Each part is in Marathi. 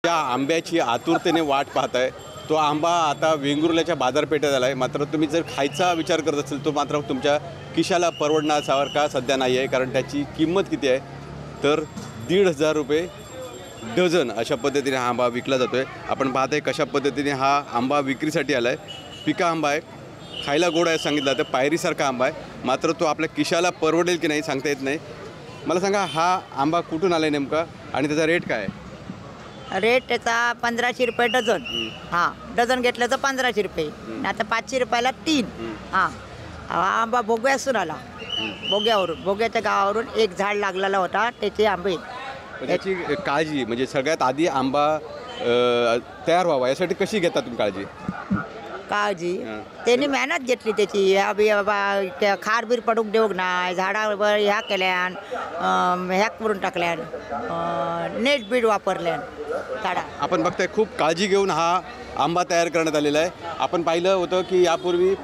त्या आंब्याची आतुरतेने वाट पाहताय। तो आंबा आता वेंगुर्ल्याच्या बाजारपेठेत आला आहे। मात्र तुम्ही जर खायचा विचार करत असेल तो मात्र तुमच्या खिशाला परवडण्यासारखा सध्या नाही आहे, कारण त्याची किंमत किती आहे तर 1,500 रुपये डझन अशा पद्धतीने हा आंबा विकला जातो आहे। आपण पाहताय कशा पद्धतीने हा आंबा विक्रीसाठी आला आहे। पिका आंबा आहे, खायला गोड आहे सांगितलं तर पायरीसारखा आंबा आहे, मात्र तो आपल्या खिशाला परवडेल की नाही सांगता येत नाही। मला सांगा हा आंबा कुठून आला आहे नेमका आणि त्याचा रेट काय आहे? रेट त्याचा 1500 रुपये डझन। हां, डझन घेतलं तर 1500 रुपये, आता 500 रुपयाला 3। हां, हा आंबा भोग्यासून आला, भोग्यावरून, भोग्याच्या गावावरून एक झाड लागलेला होता त्याचे आंबे। त्याची काळजी म्हणजे सगळ्यात आधी आंबा तयार व्हावा यासाठी कशी घेता तुम्ही काळजी? त्यांनी मेहनत घेतली त्याची, बाबा खार बीर पडूक देऊक नाही, झाडावर ह्या केल्यान, ह्या करून टाकल्यान, नेट बीड वापरल्यान झाडा। आपण बघताय खूप काळजी घेऊन हा आंबा तयार करण्यात आलेला आहे। आपण पाहिलं होतं की यापूर्वी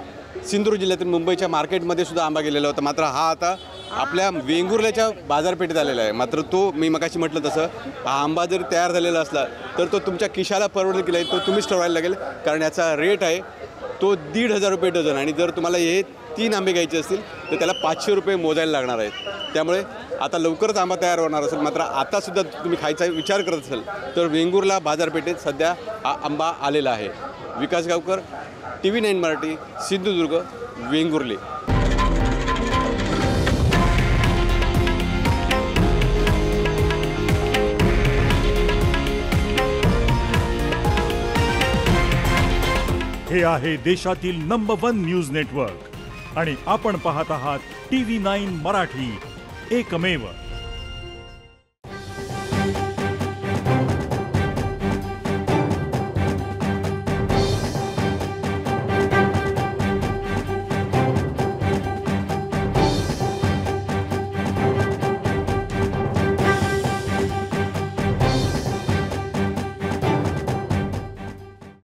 सिंधुदुर्ग जिल्ह्यातील मुंबईच्या मार्केटमध्ये सुद्धा आंबा गेलेला होता, मात्र हा आता आपल्या वेंगुर्ल्याच्या बाजारपेठेत आलेला आहे। मात्र तो मी मगाशी म्हटलं तसं हा आंबा जर तयार झालेला असला तर तो तुमच्या खिशाला परवडेल की नाही तो तुम्हीच ठरवायला लागेल, कारण याचा रेट आहे तो 1,500 रुपये डझन आणि जर तुम्हाला हे 3 आंबे घ्यायचे असतील तर त्याला 500 रुपये मोजायला लागणार आहेत। त्यामुळे आता लवकरच आंबा तयार होणार असेल, मात्र आतासुद्धा तुम्ही खायचा विचार करत असेल तर वेंगुर्ला बाजारपेठेत सध्या हा आंबा आलेला आहे। विकास गावकर, TV9 मराठी, सिंधुदुर्ग, वेंगुर्ले। हे आहे देशातील नंबर 1 न्यूज नेटवर्क आणि आपण पाहत आहात TV9 मराठी, एकमेव।